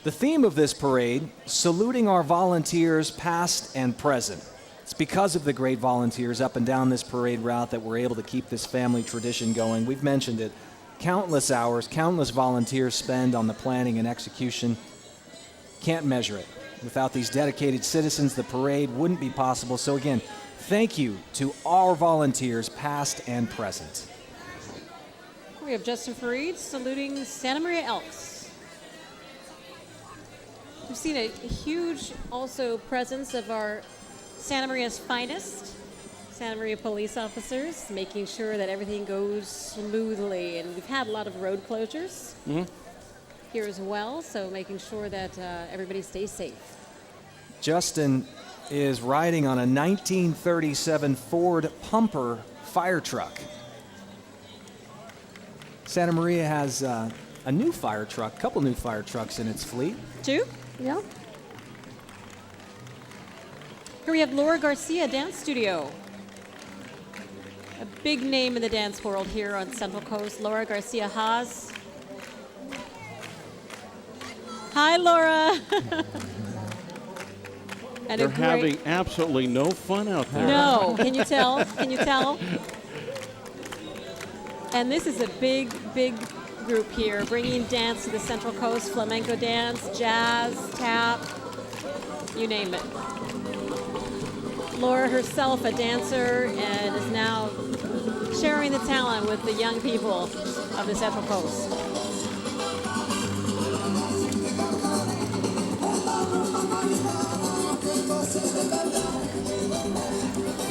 The theme of this parade, saluting our volunteers past and present. It's because of the great volunteers up and down this parade route that we're able to keep this family tradition going. We've mentioned it. Countless hours, countless volunteers spend on the planning and execution. Can't measure it. Without these dedicated citizens, the parade wouldn't be possible. So again, thank you to our volunteers past and present. We have Justin Fareed saluting Santa Maria Elks. We've seen a huge also presence of our Santa Maria's finest, Santa Maria police officers, making sure that everything goes smoothly. And we've had a lot of road closures here as well, so making sure that everybody stays safe. Justin is riding on a 1937 Ford Pumper fire truck. Santa Maria has a new fire truck, a couple new fire trucks in its fleet. 2? Yeah. Here we have Laura Garcia Dance Studio. A big name in the dance world here on Central Coast. Laura Garcia Haas. Hi, Laura. And they're having absolutely no fun out there. No, can you tell? Can you tell? And this is a big, big group here, bringing dance to the Central Coast, flamenco dance, jazz, tap, you name it. Laura herself, a dancer, and is now sharing the talent with the young people of the Central Coast.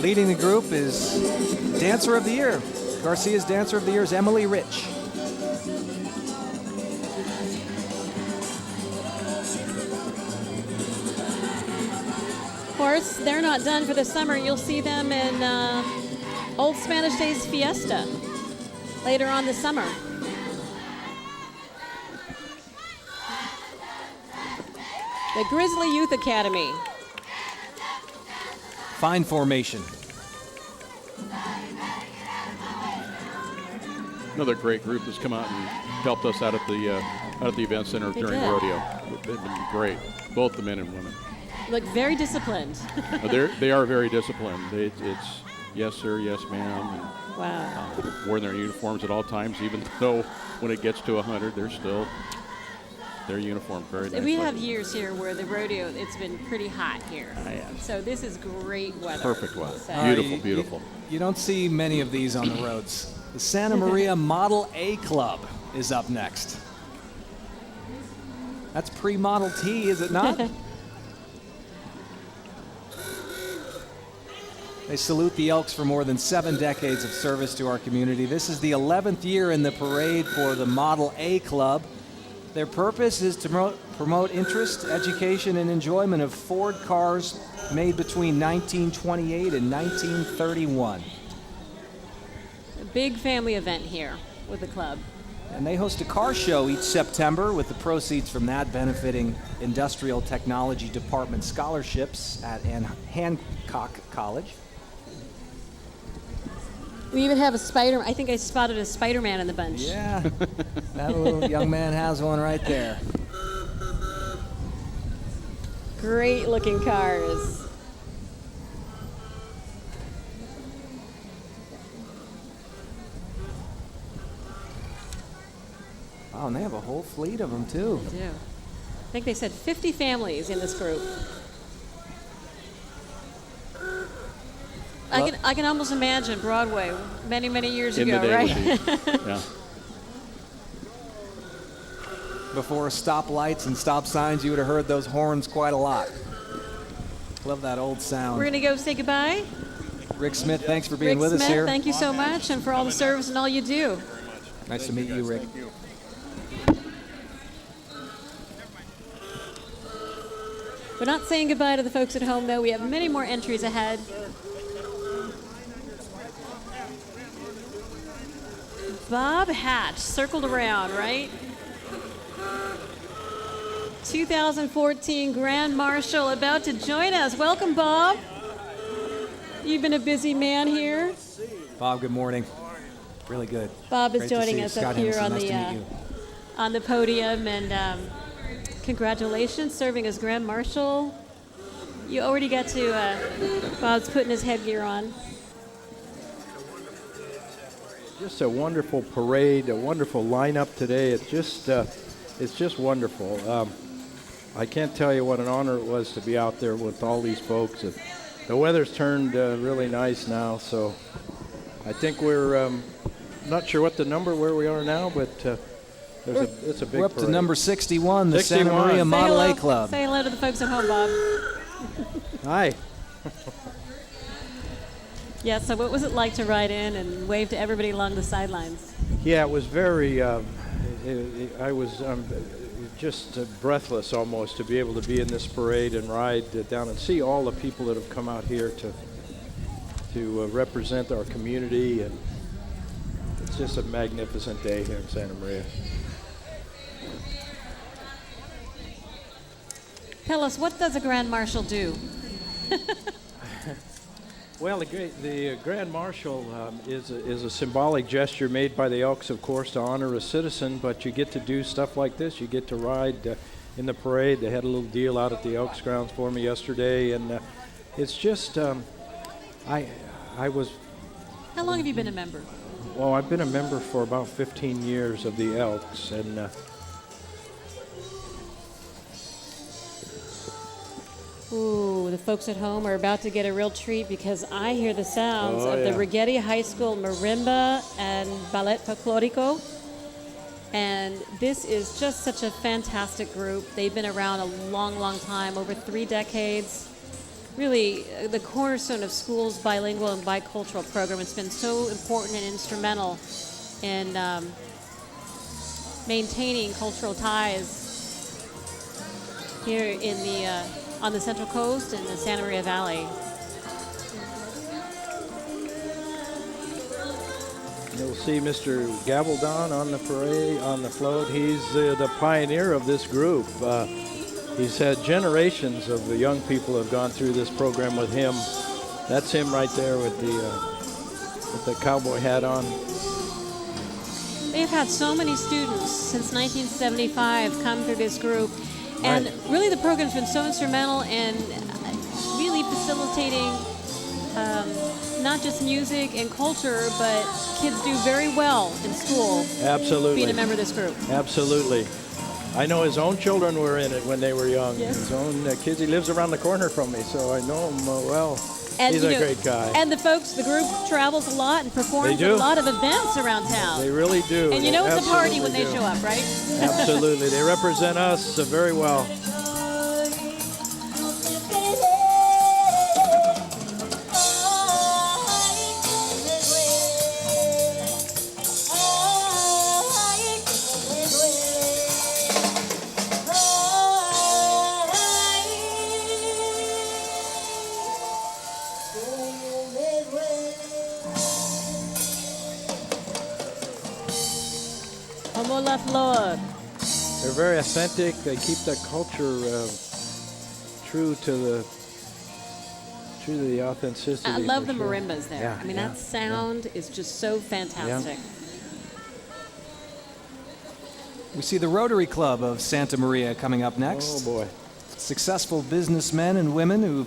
Leading the group is Dancer of the Year. Garcia's Dancer of the Year is Emily Rich. Of course, they're not done for the summer. You'll see them in Old Spanish Days Fiesta later on this summer. The Grizzly Youth Academy. Fine formation. Another great group that's come out and helped us out at the event center during rodeo. They've been great, both the men and women. Look very disciplined. They are very disciplined. It's yes sir, yes ma'am. And, wow. Wearing their uniforms at all times, even though when it gets to 100, they're still their uniform very nice. We have years here where the rodeo, it's been pretty hot here. So this is great weather. Perfect weather. So. Beautiful. You don't see many of these on the roads. The Santa Maria Model A Club is up next. That's pre-Model T, is it not? They salute the Elks for more than 7 decades of service to our community. This is the 11th year in the parade for the Model A Club. Their purpose is to promote interest, education, and enjoyment of Ford cars made between 1928 and 1931. A big family event here with the club. And they host a car show each September, with the proceeds from that benefiting Industrial Technology Department scholarships at Hancock College. We even have a Spider. I think I spotted a Spider-Man in the bunch. Yeah, that little young man has one right there. Great looking cars. Oh, and they have a whole fleet of them too. They do. I think they said 50 families in this group. I can almost imagine Broadway many, many years ago, right? Yeah. Before stoplights and stop signs, you would have heard those horns quite a lot. Love that old sound. We're going to go say goodbye. Rick Smith, thanks for being with us here. Thank you so much, and for all the service and all you do. Nice to meet you, Rick. We're not saying goodbye to the folks at home, though. We have many more entries ahead. Bob Hatch circled around, right? 2014 Grand Marshal about to join us. Welcome, Bob. You've been a busy man here. Bob, good morning. Really good. Bob is Great to joining see you. us Scott up here Henderson, on nice to the meet you. on the podium, and Congratulations, serving as Grand Marshal. You already got to, Bob's putting his headgear on. Just a wonderful parade, a wonderful lineup today. It's just wonderful. I can't tell you what an honor it was to be out there with all these folks. The weather's turned really nice now, so I think we're not sure what the number where we are now, but it's a big We're up parade. to number 61, the 61. Santa Maria Say Model hello. A Club. Say hello to the folks at home, Bob. Hi. Yeah, so what was it like to ride in and wave to everybody along the sidelines? Yeah, it was very, I was just breathless almost to be able to be in this parade and ride down and see all the people that have come out here to represent our community, and it's just a magnificent day here in Santa Maria. Tell us, what does a Grand Marshal do? Well, the Grand Marshal is a symbolic gesture made by the Elks, of course, to honor a citizen, but you get to do stuff like this. You get to ride in the parade. They had a little deal out at the Elks grounds for me yesterday, and it's just, I was, How long have you been a member? well, I've been a member for about 15 years of the Elks, and Ooh, the folks at home are about to get a real treat because I hear the sounds of the Rigetti High School Marimba and Ballet Folklorico. And this is just such a fantastic group. They've been around a long, long time, over 3 decades. Really, the cornerstone of schools' bilingual and bicultural program. It's been so important and instrumental in maintaining cultural ties here in the on the Central Coast and the Santa Maria Valley. you'll see Mr. Gabaldon on the parade, on the float. He's the pioneer of this group. He's had generations of the young people have gone through this program with him. That's him right there with the cowboy hat on. They've had so many students since 1975 come through this group. And Right. really the program's been so instrumental in really facilitating not just music and culture, but kids do very well in school Absolutely. being a member of this group. Absolutely. I know his own children were in it when they were young. Yes. His own kids. He lives around the corner from me, so I know him well. And, He's you a know, great guy. And the group travels a lot and performs They at do. a lot of events around town. They really do. And you They know it's a party when absolutely they do. show up, right? Absolutely. They represent us very well. Como la flor. They're very authentic. They keep the culture true to the authenticity. I love for the sure. marimbas there. Yeah, I mean, yeah, that sound is just so fantastic. We see the Rotary Club of Santa Maria coming up next. Oh boy. Successful businessmen and women who,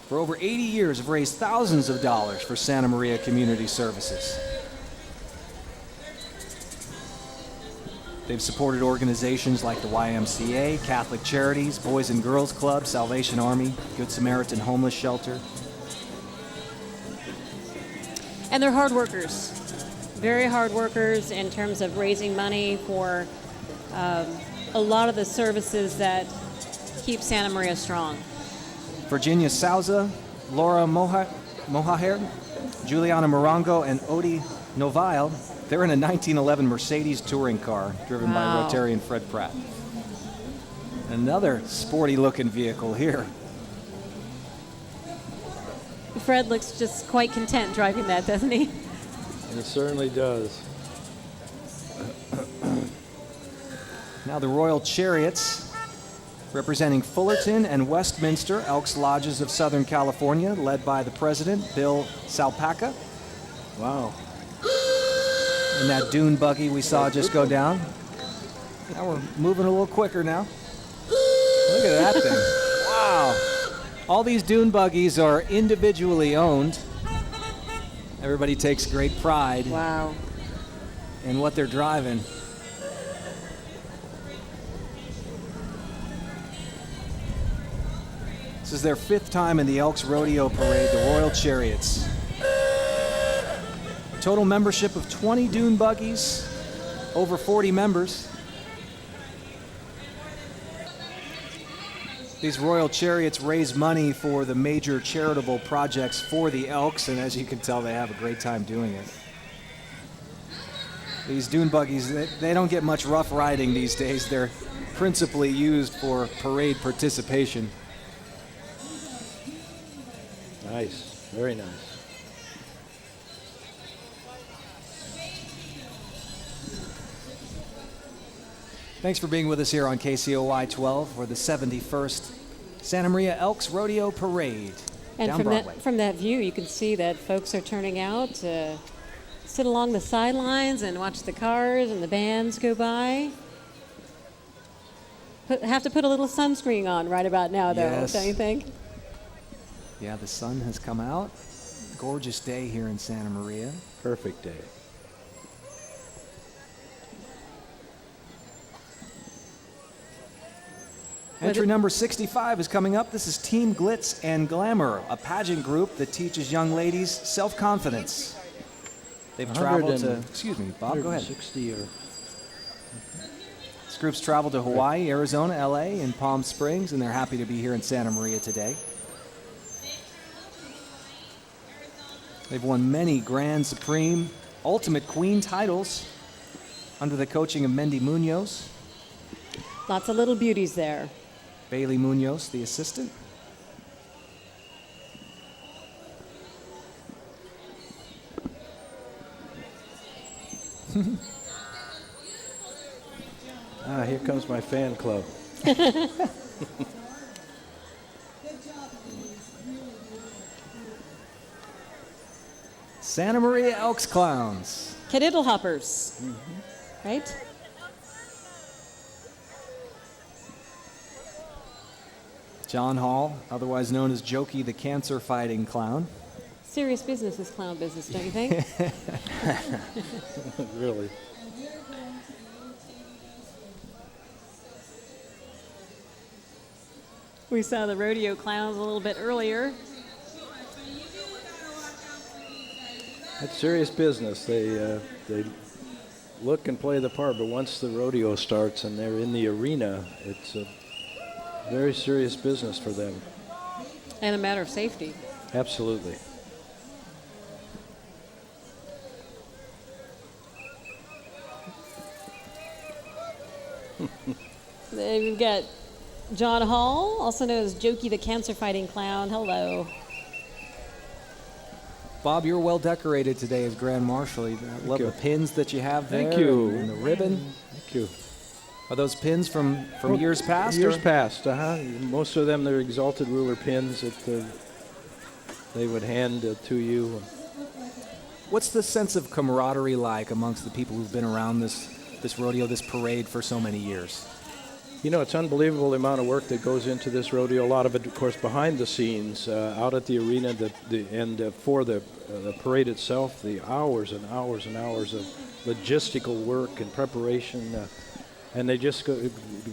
for over 80 years, have raised thousands of dollars for Santa Maria Community Services. They've supported organizations like the YMCA, Catholic Charities, Boys and Girls Club, Salvation Army, Good Samaritan Homeless Shelter. And they're hard workers. Very hard workers in terms of raising money for a lot of the services that keep Santa Maria strong. Virginia Souza, Laura Mohajer, Juliana Morongo, and Odie Novile. They're in a 1911 Mercedes touring car driven by Wow. Rotarian Fred Pratt. Another sporty-looking vehicle here. Fred looks just quite content driving that, doesn't he? It certainly does. Now the Royal Chariots, representing Fullerton and Westminster Elks Lodges of Southern California, led by the president, Bill Salpaca. Wow. And that dune buggy we saw just go down. Now we're moving a little quicker now. Look at that thing. Wow. All these dune buggies are individually owned. Everybody takes great pride Wow. in what they're driving. This is their 5th time in the Elks Rodeo Parade, the Royal Chariots. Total membership of 20 dune buggies, over 40 members. These Royal Chariots raise money for the major charitable projects for the Elks, and as you can tell, they have a great time doing it. These dune buggies, they don't get much rough riding these days. They're principally used for parade participation. Nice, very nice. Thanks for being with us here on KCOY 12 for the 71st Santa Maria Elks Rodeo Parade And down Broadway. from that view, you can see that folks are turning out to sit along the sidelines and watch the cars and the bands go by. Have to put a little sunscreen on right about now, though, Yes. don't you think? Yeah, the sun has come out. Gorgeous day here in Santa Maria. Perfect day. Entry number 65 is coming up. This is Team Glitz and Glamor, a pageant group that teaches young ladies self-confidence. They've traveled to, excuse me, Bob, go ahead. 160 or This group's traveled to Hawaii, Arizona, LA, and Palm Springs, and they're happy to be here in Santa Maria today. They've won many Grand Supreme, Ultimate Queen titles under the coaching of Mendy Munoz. Lots of little beauties there. Bailey Munoz, the assistant. here comes my fan club. Santa Maria Elks Clowns. Cadiddle hoppers, right? John Hall, otherwise known as Jokey the cancer-fighting clown. Serious business is clown business, don't you think? Really. We saw the rodeo clowns a little bit earlier. It's serious business. They look and play the part, but once the rodeo starts and they're in the arena, it's a very serious business for them. And a matter of safety. Absolutely. Then we've got John Hall, also known as Jokey the cancer-fighting clown. Hello. Bob, you're well decorated today as Grand Marshal. I love you. the pins that you have there. Thank you. And the ribbon. Thank you. Are those pins from years past? Years or? past, Most of them, they're exalted ruler pins that they would hand to you. What's the sense of camaraderie like amongst the people who've been around this rodeo, this parade for so many years? You know, it's unbelievable the amount of work that goes into this rodeo. A lot of it, of course, behind the scenes, out at the arena, and for the parade itself, the hours and hours and hours of logistical work and preparation. And they just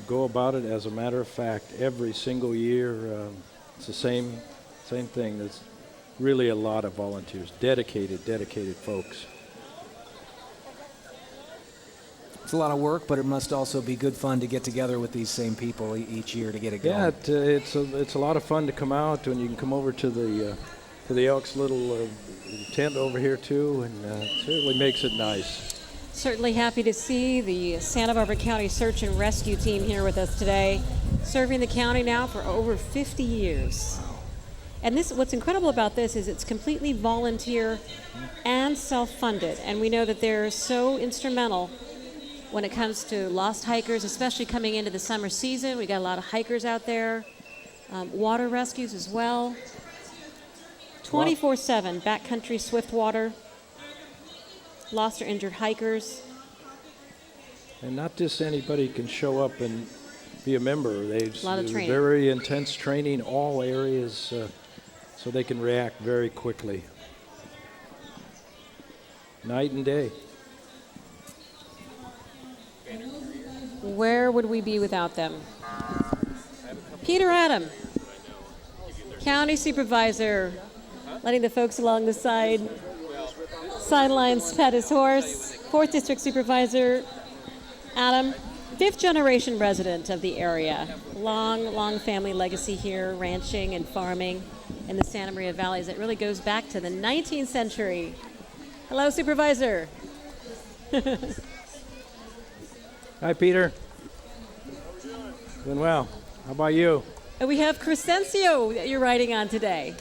go about it as a matter of fact every single year. It's the same thing. There's really a lot of volunteers, dedicated folks. It's a lot of work, but it must also be good fun to get together with these same people each year to get it going. Yeah, it's a lot of fun to come out, and you can come over to the Elks little tent over here too, and it certainly makes it nice. Certainly happy to see the Santa Barbara County Search and Rescue Team here with us today, serving the county now for over 50 years. And what's incredible about this is it's completely volunteer and self-funded, and we know that they're so instrumental when it comes to lost hikers, especially coming into the summer season. We got a lot of hikers out there, water rescues as well. 24/7 backcountry swift water, lost or injured hikers. And not just anybody can show up and be a member. They A lot of training. very intense training, all areas, so they can react very quickly. Night and day. Where would we be without them? Peter Adam, County Supervisor, letting the folks along the sidelines pet his horse. 4th District Supervisor Adam, 5th generation resident of the area. Long family legacy here, ranching and farming in the Santa Maria Valleys. It really goes back to the 19th century. Hello, Supervisor. Hi, Peter. Doing well. How about you? And we have Crescencio that you're riding on today.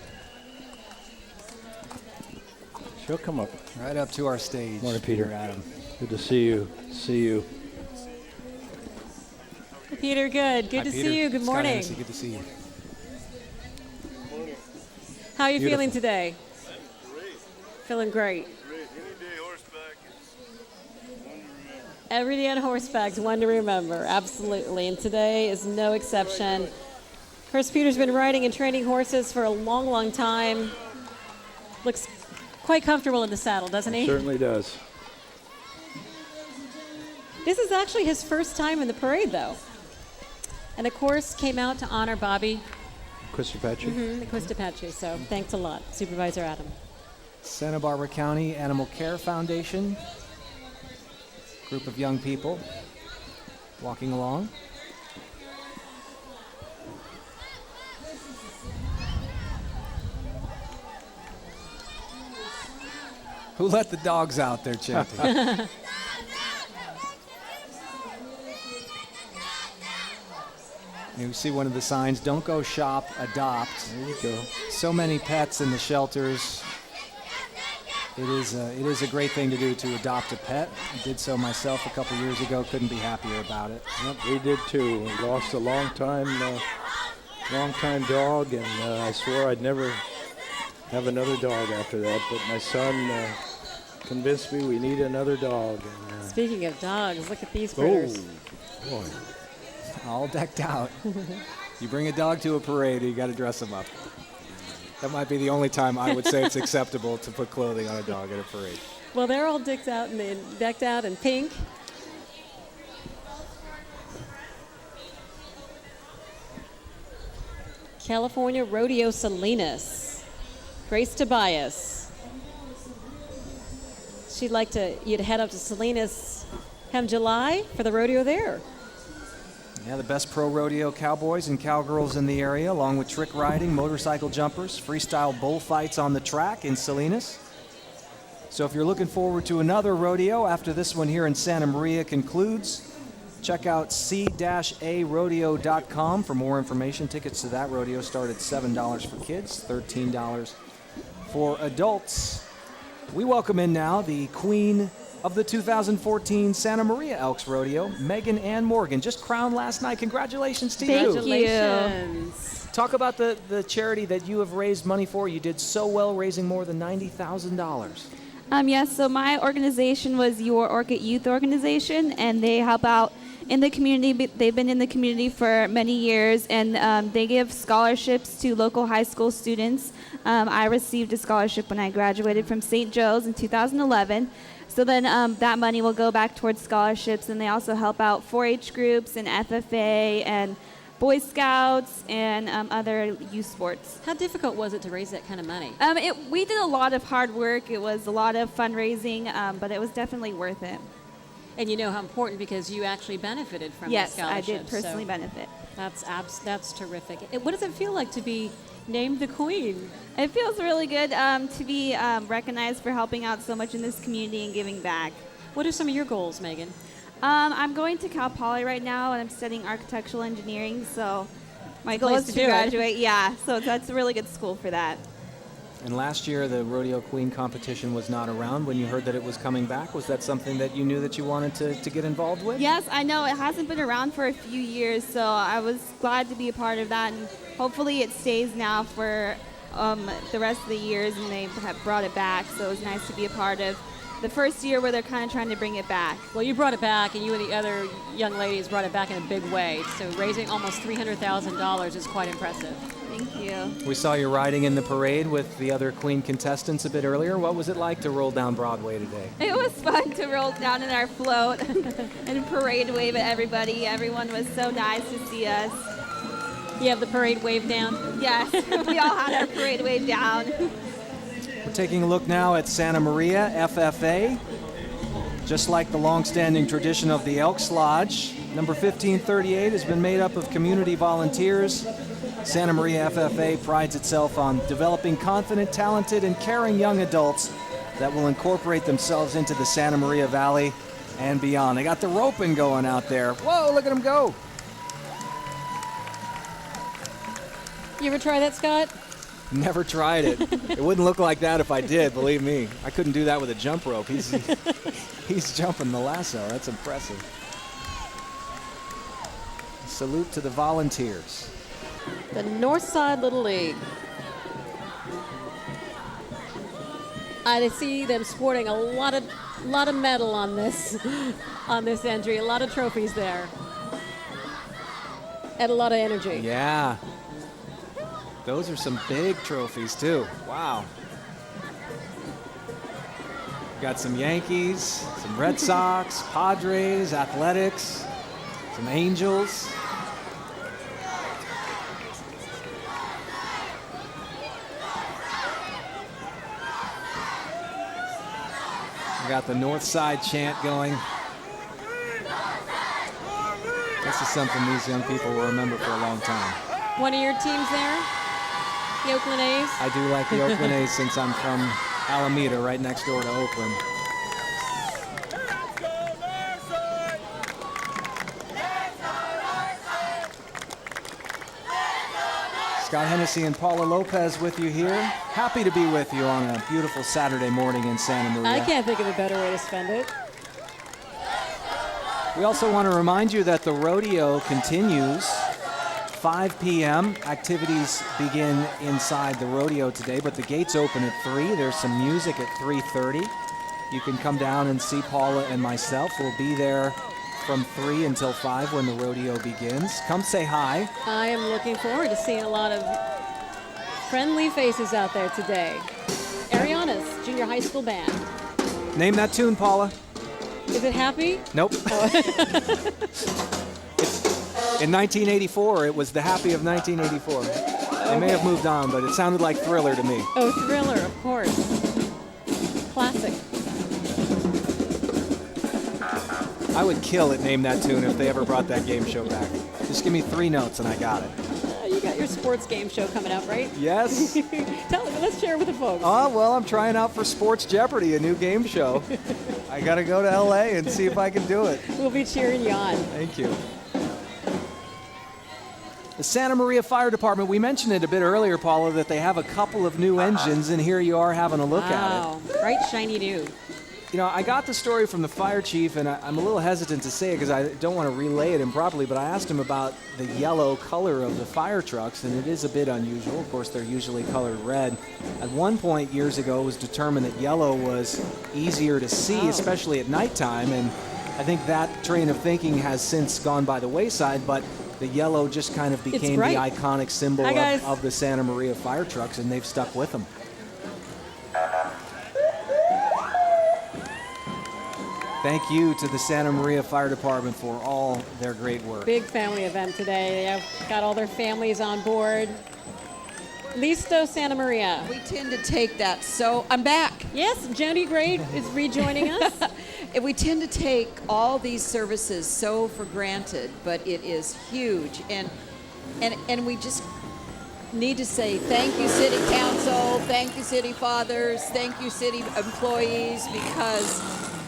She'll come up. Right up to our stage. Morning, Peter. Adam. Good to see you. Peter, good. Good Hi, to Peter. see you. Good Scott morning. Hennessy, good to see you. How are you Beautiful. feeling today? Great. Feeling great. Great. Any day horseback is one to remember. Every day on horseback is one to remember. Absolutely. And today is no exception. Of course, Peter's been riding and training horses for a long time. Looks quite comfortable in the saddle, doesn't he? Certainly does. This is actually his first time in the parade, though. And the course came out to honor Bobby Quistapachi. the Quistapachi. So thanks a lot, Supervisor Adam. Santa Barbara County Animal Care Foundation, group of young people walking along. Who let the dogs out there chanting? You see one of the signs, don't go shop, adopt. There you go. So many pets in the shelters. It is a great thing to do, to adopt a pet. I did so myself a couple years ago. Couldn't be happier about it. Yep, we did too. We lost a long time dog, and I swore I'd never have another dog after that. But my son convinced me we need another dog. And, Speaking of dogs, look at these critters. boy. All decked out. You bring a dog to a parade, you got to dress him up. That might be the only time I would say it's acceptable to put clothing on a dog at a parade. Well, they're all decked out in pink. California Rodeo Salinas. Grace Tobias. She'd like you to head up to Salinas come July for the rodeo there. Yeah, the best pro rodeo cowboys and cowgirls in the area, along with trick riding, motorcycle jumpers, freestyle bullfights on the track in Salinas. So if you're looking forward to another rodeo after this one here in Santa Maria concludes, check out c-arodeo.com for more information. Tickets to that rodeo start at $7 for kids, $13 for adults. We welcome in now the queen of the 2014 Santa Maria Elks Rodeo, Megan Ann Morgan, just crowned last night. Congratulations to you. Congratulations. Talk about the charity that you have raised money for. You did so well, raising more than $90,000. Yes, so my organization was Your Orchid Youth Organization, and they help out in the community. They've been in the community for many years, and they give scholarships to local high school students. I received a scholarship when I graduated from St. Joe's in 2011. So then that money will go back towards scholarships, and they also help out 4-H groups and FFA and Boy Scouts and other youth sports. How difficult was it to raise that kind of money? We did a lot of hard work. It was a lot of fundraising, but it was definitely worth it. And you know how important, because you actually benefited from Yes, the I scholarship. did personally benefit. That's terrific. What does it feel like to be named the queen? It feels really good to be recognized for helping out so much in this community and giving back. What are some of your goals, Megan? I'm going to Cal Poly right now, and I'm studying architectural engineering, so my goal place is to to do it. graduate. Yeah, so that's a really good school for that. And last year, the Rodeo Queen competition was not around. When you heard that it was coming back, was that something that you knew that you wanted to get involved with? Yes, I know it hasn't been around for a few years, so I was glad to be a part of that, and hopefully it stays now for the rest of the years, and they have brought it back, so it was nice to be a part of the first year where they're kind of trying to bring it back. Well, you brought it back, and you and the other young ladies brought it back in a big way. So raising almost $300,000 is quite impressive. Thank you. We saw you riding in the parade with the other Queen contestants a bit earlier. What was it like to roll down Broadway today? It was fun to roll down in our float and parade wave at everybody. Everyone was so nice to see us. You have the parade wave down? Yes, we all had our parade wave down. We're taking a look now at Santa Maria FFA. Just like the long-standing tradition of the Elks Lodge, number 1538 has been made up of community volunteers. Santa Maria FFA prides itself on developing confident, talented, and caring young adults that will incorporate themselves into the Santa Maria Valley and beyond. They got the roping going out there. Whoa, look at them go. You ever try that, Scott? Never tried it. It wouldn't look like that if I did, believe me. I couldn't do that with a jump rope. He's jumping the lasso. That's impressive. Salute to the volunteers. The Northside Little League. I see them sporting a lot of metal on this entry. A lot of trophies there, and a lot of energy. Yeah. Those are some big trophies, too. Wow. Got some Yankees, some Red Sox, Padres, Athletics, some Angels. We got the Northside chant going. This is something these young people will remember for a long time. One of your teams there? The Oakland A's? I do like the Oakland A's since I'm from Alameda, right next door to Oakland. Scott Hennessy and Paula Lopez with you here. Happy to be with you on a beautiful Saturday morning in Santa Maria. I can't think of a better way to spend it. We also want to remind you that the rodeo continues. 5 p.m. Activities begin inside the rodeo today, but the gates open at 3. There's some music at 3:30. You can come down and see Paula and myself. We'll be there from 3 until 5 when the rodeo begins. Come say hi. I am looking forward to seeing a lot of friendly faces out there today. Ariana's junior high school band. Name that tune, Paula. Is it Happy? Nope. In 1984, it was the Happy of 1984. They may have moved on, but it sounded like Thriller to me. Oh, Thriller, of course. Classic. I would kill at Name That Tune if they ever brought that game show back. Just give me 3 notes and I got it. You got your sports game show coming up, right? Yes. Let's share with the folks. Oh, well, I'm trying out for Sports Jeopardy, a new game show. I got to go to L.A. and see if I can do it. We'll be cheering you on. Thank you. The Santa Maria Fire Department, we mentioned it a bit earlier, Paula, that they have a couple of new engines, and here you are having a look at Wow, bright, shiny new. You know, I got the story from the fire chief, and I'm a little hesitant to say it because I don't want to relay it improperly, but I asked him about the yellow color of the fire trucks, and it is a bit unusual. Of course, they're usually colored red. At one point years ago, it was determined that yellow was easier to see, especially at nighttime, and I think that train of thinking has since gone by the wayside, but the yellow just kind of became the iconic symbol of the Santa Maria fire trucks, and they've stuck with them. Thank you to the Santa Maria Fire Department for all their great work. Big family event today. They have got all their families on board. Listo Santa Maria. We tend to take that so... I'm back. Yes, Joni Gray is rejoining us. We tend to take all these services so for granted, but it is huge. And we just need to say thank you, City Council, thank you, City Fathers, thank you, City employees, because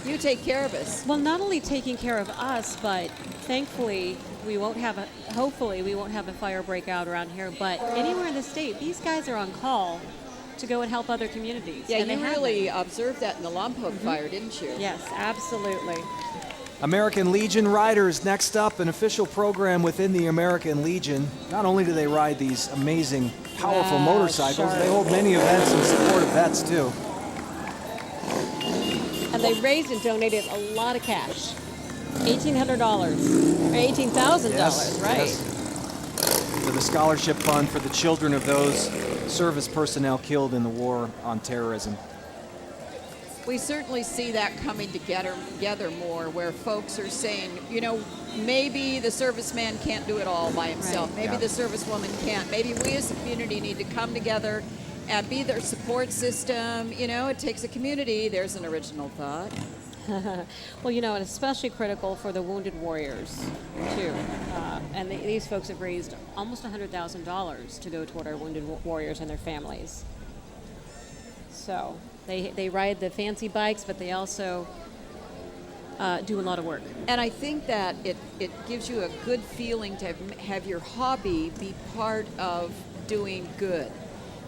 you take care of us. Well, not only taking care of us, but thankfully hopefully we won't have a fire breakout around here, but anywhere in the state, these guys are on call to go and help other communities. Yeah, and you really observed that in the Lompoc fire, didn't you? Yes, absolutely. American Legion Riders next up, an official program within the American Legion. Not only do they ride these amazing, powerful motorcycles, they hold many events in support of vets too. And they raised and donated a lot of cash. $1,800 or $18,000, right? Yes. To the scholarship fund for the children of those service personnel killed in the war on terrorism. We certainly see that coming together more, where folks are saying, you know, maybe the serviceman can't do it all by himself. Right. Maybe Yeah. the servicewoman can't. Maybe we as a community need to come together and be their support system. You know, it takes a community. There's an original thought. Well, you know, and especially critical for the wounded warriors, too. And these folks have raised almost $100,000 to go toward our wounded warriors and their families. So they ride the fancy bikes, but they also do a lot of work. And I think that it gives you a good feeling to have your hobby be part of doing good.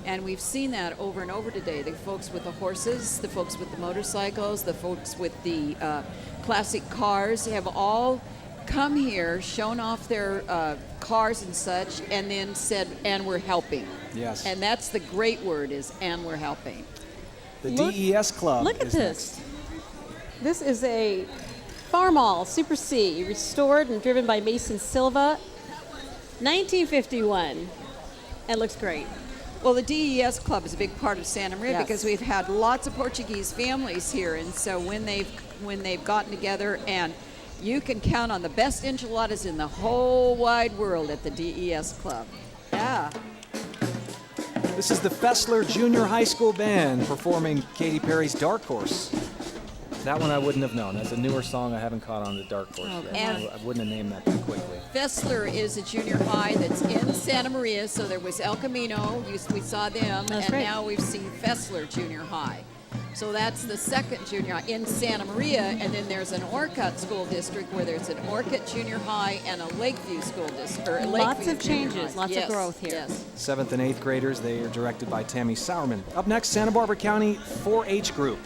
And we've seen that over and over today. The folks with the horses, the folks with the motorcycles, the folks with the classic cars have all come here, shown off their cars and such, and then said, and we're helping. Yes. And that's the great word is, and we're helping. The Look- DES Club Look at is this. next. This is a Farmall Super C, restored and driven by Mason Silva, 1951. It looks great. Well, the DES Club is a big part of Santa Maria Yes. because we've had lots of Portuguese families here, and so when they've gotten together, and you can count on the best enchiladas in the whole wide world at the DES Club. Yeah. This is the Fessler Junior High School Band performing Katy Perry's Dark Horse. That one I wouldn't have known. That's a newer song I haven't caught on the Dark Horse yet. And- I wouldn't have named that too quickly. Fessler is a junior high that's in Santa Maria, so there was El Camino, we saw them, That's and right. now we've seen Fessler Junior High. So that's the second junior high in Santa Maria, and then there's an Orcutt school district where there's an Orcutt Junior High and a Lakeview school district. Or a Lots Lakeview of Junior changes, High. lots of Yes, growth here. Yes. 7th and 8th graders, they are directed by Tammy Sauerman. Up next, Santa Barbara County 4-H group.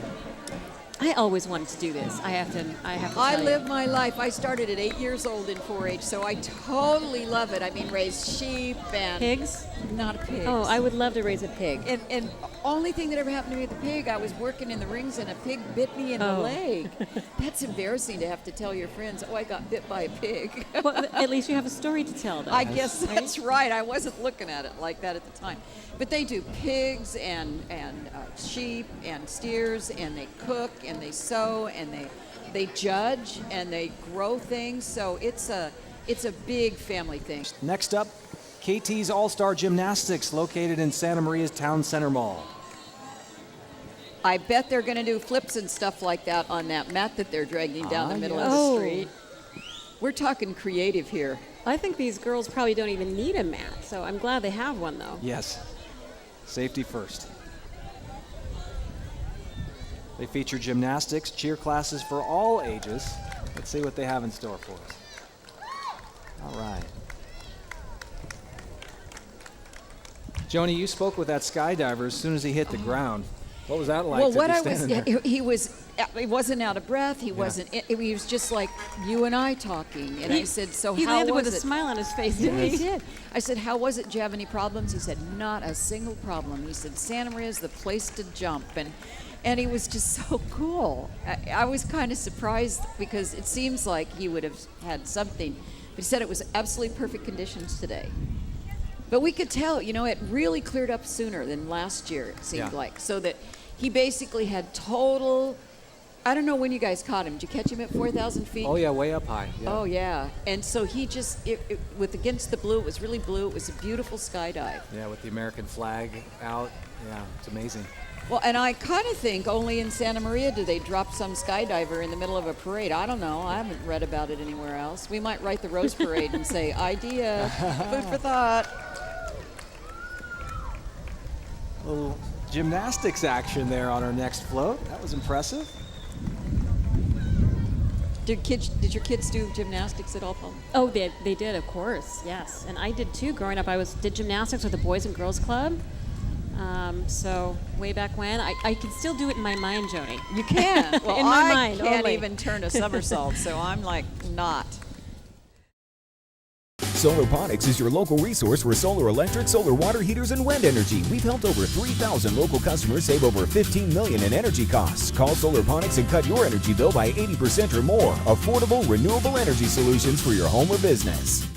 I always wanted to do this. I have to I tell you. live my life. I started at 8 years old in 4-H, so I totally love it. I mean, raised sheep and Pigs? not pigs. Oh, I would love to raise a pig. And only thing that ever happened to me with the pig, I was working in the rings and a pig bit me in the Oh. leg. That's embarrassing to have to tell your friends, oh, I got bit by a pig. Well, at least you have a story to tell, though. I guess that's right. I wasn't looking at it like that at the time. But they do pigs and sheep and steers, and they cook and they sew and they judge and they grow things. So it's a big family thing. Next up, KT's All-Star Gymnastics, located in Santa Maria's Town Center Mall. I bet they're going to do flips and stuff like that on that mat that they're dragging down the middle yes. of the Oh. street. We're talking creative here. I think these girls probably don't even need a mat, so I'm glad they have one, though. Yes, safety first. They feature gymnastics, cheer classes for all ages. Let's see what they have in store for us. All right. Joni, you spoke with that skydiver as soon as he hit the ground. What was that like? Well, to what be I was, standing there? he wasn't out of breath. He was just like you and I talking. And I said, so he how landed was with a it? smile on his face, Yeah, didn't he he? did. I said, how was it? Do you have any problems? He said, not a single problem. He said, Santa Maria is the place to jump. And he was just so cool. I was kind of surprised because it seems like he would have had something. But he said it was absolutely perfect conditions today. But we could tell, it really cleared up sooner than last year, it seemed Yeah. like. So that he basically had total, I don't know when you guys caught him. Did you catch him at 4,000 feet? Oh, yeah, way up high. Yeah. Oh, yeah. And so he just, with Against the Blue, it was really blue. It was a beautiful skydive. Yeah, with the American flag out. Yeah, it's amazing. Well, and I kind of think only in Santa Maria do they drop some skydiver in the middle of a parade. I don't know. I haven't read about it anywhere else. We might write the Rose Parade and say, idea, food for thought. Little gymnastics action there on our next float. That was impressive. Did your kids do gymnastics at all, Paul? Oh, they did, of course, yes. And I did too. Growing up, did gymnastics with the Boys and Girls Club. So way back when, I can still do it in my mind, Joni. You can. Well, In my I mind can't only. even turn a somersault, so I'm like not. Solarponics is your local resource for solar electric, solar water heaters, and wind energy. We've helped over 3,000 local customers save over $15 million in energy costs. Call Solarponics and cut your energy bill by 80% or more. Affordable, renewable energy solutions for your home or business.